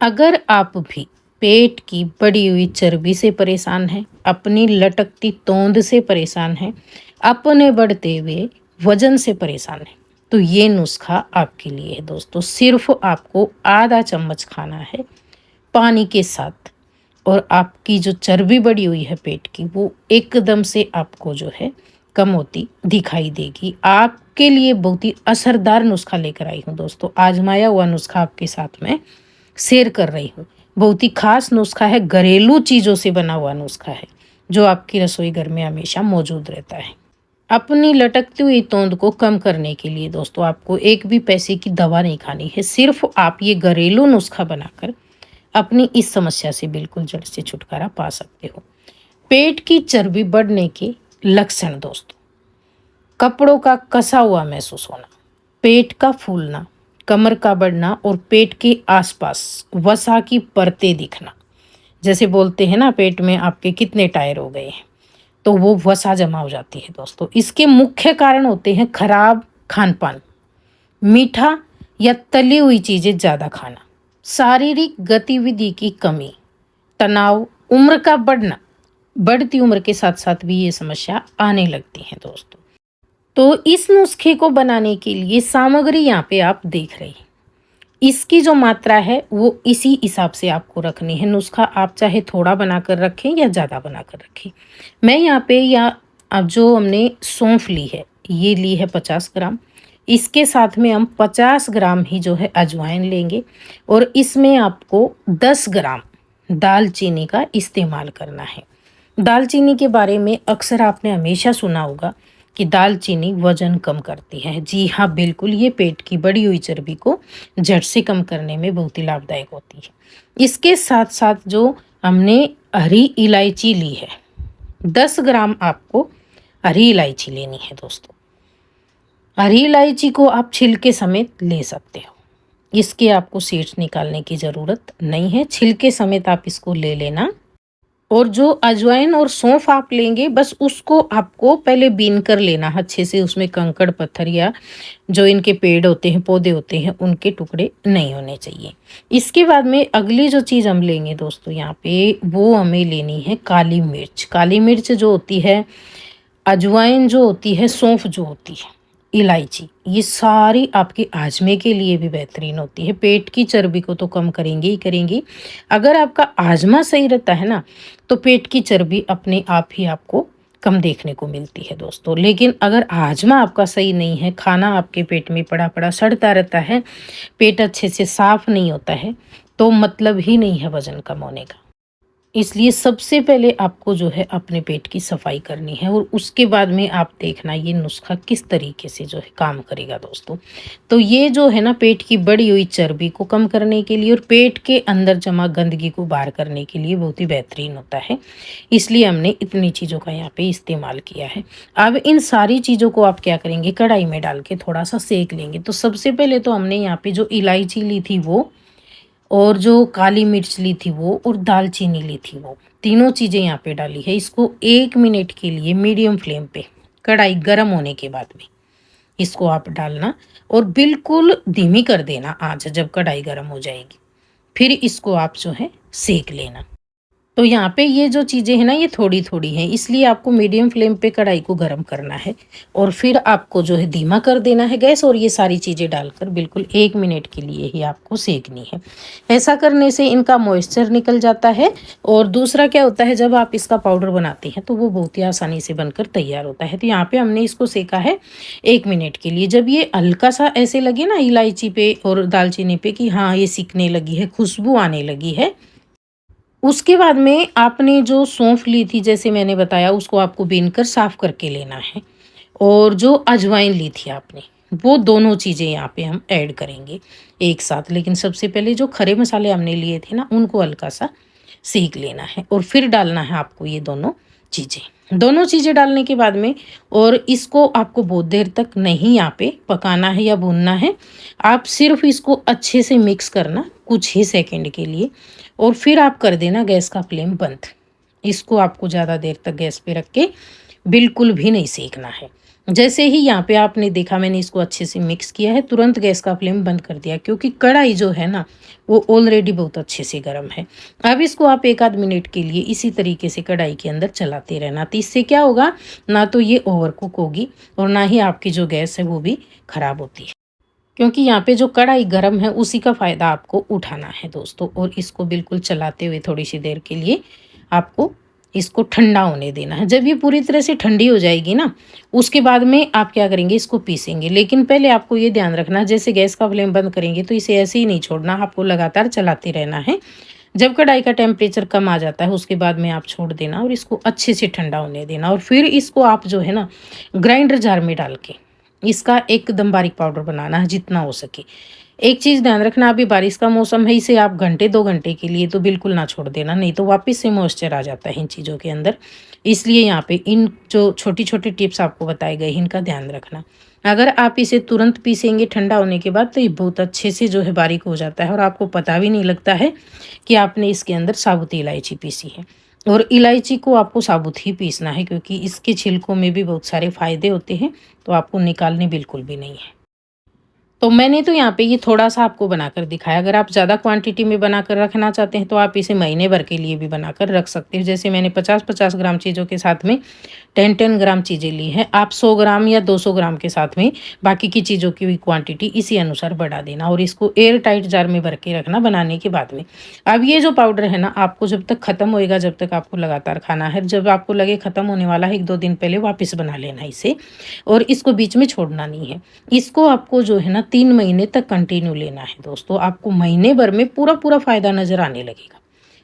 अगर आप भी पेट की बढ़ी हुई चर्बी से परेशान हैं, अपनी लटकती तोंद से परेशान हैं, अपने बढ़ते हुए वजन से परेशान हैं, तो ये नुस्खा आपके लिए है दोस्तों। सिर्फ आपको आधा चम्मच खाना है पानी के साथ, और आपकी जो चर्बी बढ़ी हुई है पेट की, वो एकदम से आपको जो है कम होती दिखाई देगी। आपके लिए बहुत ही असरदार नुस्खा लेकर आई हूँ दोस्तों। आजमाया हुआ नुस्खा आपके साथ में शेयर कर रही हूँ। बहुत ही खास नुस्खा है, घरेलू चीज़ों से बना हुआ नुस्खा है, जो आपकी रसोई घर में हमेशा मौजूद रहता है। अपनी लटकती हुई तोंद को कम करने के लिए दोस्तों आपको एक भी पैसे की दवा नहीं खानी है। सिर्फ आप ये घरेलू नुस्खा बनाकर अपनी इस समस्या से बिल्कुल जड़ से छुटकारा पा सकते हो। पेट की चर्बी बढ़ने के लक्षण दोस्तों: कपड़ों का कसा हुआ महसूस होना, पेट का फूलना, कमर का बढ़ना और पेट के आसपास वसा की परतें दिखना। जैसे बोलते हैं ना, पेट में आपके कितने टायर हो गए हैं, तो वो वसा जमा हो जाती है दोस्तों। इसके मुख्य कारण होते हैं खराब खान पान, मीठा या तली हुई चीज़ें ज़्यादा खाना, शारीरिक गतिविधि की कमी, तनाव, उम्र का बढ़ना। बढ़ती उम्र के साथ साथ भी ये समस्या आने लगती है दोस्तों। तो इस नुस्खे को बनाने के लिए सामग्री यहाँ पे आप देख रहे हैं। इसकी जो मात्रा है वो इसी हिसाब से आपको रखनी है। नुस्खा आप चाहे थोड़ा बनाकर रखें या ज़्यादा बनाकर रखें। मैं यहाँ पे या अब जो हमने सौंफ ली है, ये ली है 50 ग्राम। इसके साथ में हम 50 ग्राम ही जो है अजवाइन लेंगे, और इसमें आपको 10 ग्राम दालचीनी का इस्तेमाल करना है। दालचीनी के बारे में अक्सर आपने हमेशा सुना होगा कि दालचीनी वजन कम करती है। जी हाँ, बिल्कुल, ये पेट की बढ़ी हुई चर्बी को जड़ से कम करने में बहुत ही लाभदायक होती है। इसके साथ साथ जो हमने हरी इलायची ली है, 10 ग्राम आपको हरी इलायची लेनी है दोस्तों। हरी इलायची को आप छिलके समेत ले सकते हो। इसके आपको सीड्स निकालने की ज़रूरत नहीं है, छिलके समेत आप इसको ले लेना। और जो अजवाइन और सौंफ आप लेंगे, बस उसको आपको पहले बीन कर लेना अच्छे से। उसमें कंकड़ पत्थर या जो इनके पेड़ होते हैं, पौधे होते हैं, उनके टुकड़े नहीं होने चाहिए। इसके बाद में अगली जो चीज़ हम लेंगे दोस्तों यहाँ पे, वो हमें लेनी है काली मिर्च। काली मिर्च जो होती है, अजवाइन जो होती है, सौंफ जो होती है, इलायची, ये सारी आपके आजमे के लिए भी बेहतरीन होती है। पेट की चर्बी को तो कम करेंगे ही करेंगी। अगर आपका आजमा सही रहता है ना, तो पेट की चर्बी अपने आप ही आपको कम देखने को मिलती है दोस्तों। लेकिन अगर आजमा आपका सही नहीं है, खाना आपके पेट में पड़ा पड़ा सड़ता रहता है, पेट अच्छे से साफ नहीं होता है, तो मतलब ही नहीं है वजन कम होने का। इसलिए सबसे पहले आपको जो है अपने पेट की सफाई करनी है, और उसके बाद में आप देखना ये नुस्खा किस तरीके से जो है काम करेगा दोस्तों। तो ये जो है ना, पेट की बढ़ी हुई चर्बी को कम करने के लिए और पेट के अंदर जमा गंदगी को बाहर करने के लिए बहुत ही बेहतरीन होता है। इसलिए हमने इतनी चीज़ों का यहाँ पे इस्तेमाल किया है। अब इन सारी चीज़ों को आप क्या करेंगे, कढ़ाई में डाल के थोड़ा सा सेक लेंगे। तो सबसे पहले तो हमने यहाँ पे जो इलायची ली थी वो, और जो काली मिर्च ली थी वो, और दालचीनी ली थी वो, तीनों चीज़ें यहाँ पे डाली है। इसको 1 मिनट के लिए मीडियम फ्लेम पे, कढ़ाई गर्म होने के बाद में इसको आप डालना, और बिल्कुल धीमी कर देना आंच जब कढ़ाई गर्म हो जाएगी। फिर इसको आप जो है सेक लेना। तो यहाँ पे ये जो चीज़ें हैं ना, ये थोड़ी थोड़ी हैं, इसलिए आपको मीडियम फ्लेम पे कढ़ाई को गर्म करना है, और फिर आपको जो है धीमा कर देना है गैस, और ये सारी चीज़ें डालकर बिल्कुल 1 मिनट के लिए ही आपको सेकनी है। ऐसा करने से इनका मॉइस्चर निकल जाता है, और दूसरा क्या होता है, जब आप इसका पाउडर बनाते हैं तो वो बहुत ही आसानी से बनकर तैयार होता है। तो यहाँ पर हमने इसको सेका है 1 मिनट के लिए। जब ये हल्का सा ऐसे लगे ना इलायची पे और दालचीनी पे कि हाँ ये सिकने लगी है, खुशबू आने लगी है, उसके बाद में आपने जो सौंफ ली थी, जैसे मैंने बताया, उसको आपको बीनकर साफ करके लेना है। और जो अजवाइन ली थी आपने, वो दोनों चीज़ें यहाँ पे हम ऐड करेंगे एक साथ। लेकिन सबसे पहले जो खड़े मसाले हमने लिए थे ना, उनको हल्का सा सेक लेना है, और फिर डालना है आपको ये दोनों चीज़ें डालने के बाद में, और इसको आपको बहुत देर तक नहीं यहाँ पे पकाना है या भूनना है। आप सिर्फ इसको अच्छे से मिक्स करना कुछ ही सेकंड के लिए, और फिर आप कर देना गैस का फ्लेम बंद। इसको आपको ज़्यादा देर तक गैस पे रख के बिल्कुल भी नहीं सेकना है। जैसे ही यहाँ पे आपने देखा मैंने इसको अच्छे से मिक्स किया है, तुरंत गैस का फ्लेम बंद कर दिया क्योंकि कढ़ाई जो है ना वो ऑलरेडी बहुत अच्छे से गर्म है। अब इसको आप 1 आध मिनट के लिए इसी तरीके से कढ़ाई के अंदर चलाते रहना। तो इससे क्या होगा, ना तो ये ओवर कुक होगी और ना ही आपकी जो गैस है वो भी खराब होती है। क्योंकि यहाँ पे जो कढ़ाई गरम है उसी का फ़ायदा आपको उठाना है दोस्तों। और इसको बिल्कुल चलाते हुए थोड़ी सी देर के लिए आपको इसको ठंडा होने देना है। जब ये पूरी तरह से ठंडी हो जाएगी ना, उसके बाद में आप क्या करेंगे, इसको पीसेंगे। लेकिन पहले आपको ये ध्यान रखना, जैसे गैस का फ्लेम बंद करेंगे तो इसे ऐसे ही नहीं छोड़ना, आपको लगातार चलाते रहना है। जब कढ़ाई का टेम्परेचर कम आ जाता है उसके बाद में आप छोड़ देना और इसको अच्छे से ठंडा होने देना। और फिर इसको आप जो है ना ग्राइंडर जार में डाल के इसका एकदम बारीक पाउडर बनाना है जितना हो सके। एक चीज़ ध्यान रखना, अभी बारिश का मौसम है, इसे आप घंटे 2 घंटे के लिए तो बिल्कुल ना छोड़ देना, नहीं तो वापस से मॉइस्चर आ जाता है इन चीज़ों के अंदर। इसलिए यहाँ पे इन जो छोटी-छोटी टिप्स आपको बताए गए इनका ध्यान रखना। अगर आप इसे तुरंत पीसेंगे ठंडा होने के बाद तो ये बहुत अच्छे से जो है बारीक हो जाता है और आपको पता भी नहीं लगता है कि आपने इसके अंदर साबुत इलायची पीसी है। और इलायची को आपको साबुत ही पीसना है क्योंकि इसके छिलकों में भी बहुत सारे फ़ायदे होते हैं, तो आपको निकालने बिल्कुल भी नहीं है। तो मैंने तो यहाँ पे ये थोड़ा-सा आपको बनाकर दिखाया। अगर आप ज़्यादा क्वांटिटी में बनाकर रखना चाहते हैं तो आप इसे महीने भर के लिए भी बनाकर रख सकते हो। जैसे मैंने 50-50 ग्राम चीज़ों के साथ में 10-10 ग्राम चीज़ें ली हैं। आप 100 ग्राम या 200 ग्राम के साथ में बाकी की चीज़ों की भी क्वांटिटी इसी अनुसार बढ़ा देना और इसको एयर टाइट जार में भर के रखना बनाने के बाद में। अब ये जो पाउडर है ना, आपको जब तक ख़त्म होएगा जब तक आपको लगातार खाना है। जब आपको लगे ख़त्म होने वाला है 1-2 दिन पहले वापस बना लेना इसे और इसको बीच में छोड़ना नहीं है। इसको आपको जो है ना 3 महीने तक कंटिन्यू लेना है दोस्तों। आपको महीने भर में पूरा फ़ायदा नज़र आने लगेगा।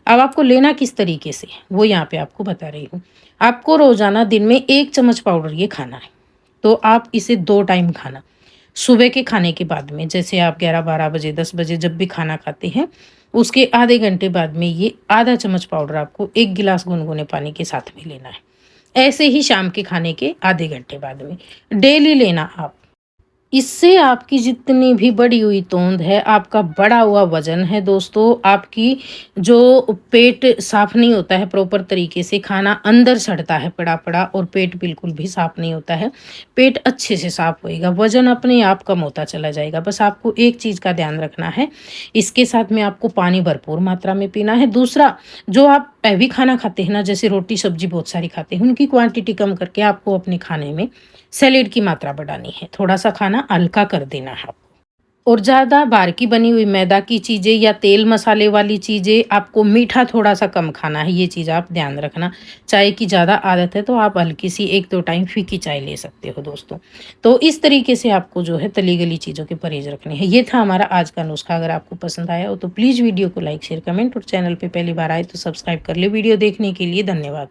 अब आपको लेना किस तरीके से वो यहाँ पे आपको बता रही हूँ। आपको रोज़ाना दिन में 1 चम्मच पाउडर ये खाना है। तो आप इसे 2 टाइम खाना। सुबह के खाने के बाद में, जैसे आप 11-12 बजे 10 बजे जब भी खाना खाते हैं, उसके आधे घंटे बाद में ये आधा चम्मच पाउडर आपको 1 गिलास गुनगुने पानी के साथ में लेना है। ऐसे ही शाम के खाने के आधे घंटे बाद में डेली लेना आप। इससे आपकी जितनी भी बढ़ी हुई तोंद है, आपका बढ़ा हुआ वज़न है दोस्तों, आपकी जो पेट साफ़ नहीं होता है प्रॉपर तरीके से, खाना अंदर सड़ता है पड़ा-पड़ा और पेट बिल्कुल भी साफ़ नहीं होता है। पेट अच्छे से साफ़ होएगा, वज़न अपने आप कम होता चला जाएगा। बस आपको एक चीज़ का ध्यान रखना है, इसके साथ में आपको पानी भरपूर मात्रा में पीना है। दूसरा, जो आप हैवी खाना खाते हैं ना, जैसे रोटी सब्ज़ी बहुत सारी खाते हैं, उनकी क्वांटिटी कम करके आपको अपने खाने में सैलेड की मात्रा बढ़ानी है। थोड़ा-सा खाना हल्का कर देना है आपको। और ज़्यादा बाहर की बनी हुई मैदा की चीज़ें या तेल मसाले वाली चीज़ें, आपको मीठा थोड़ा-सा कम खाना है, ये चीज़ आप ध्यान रखना। चाय की ज़्यादा आदत है तो आप हल्की सी 1-2 टाइम फीकी चाय ले सकते हो दोस्तों। तो इस तरीके से आपको जो है तली-गली चीज़ों के परहेज़ रखने हैं। ये था हमारा आज का नुस्खा। अगर आपको पसंद आया हो तो प्लीज़ वीडियो को लाइक, शेयर, कमेंट और चैनल पे पहली बार आए तो सब्सक्राइब कर लें। वीडियो देखने के लिए धन्यवाद।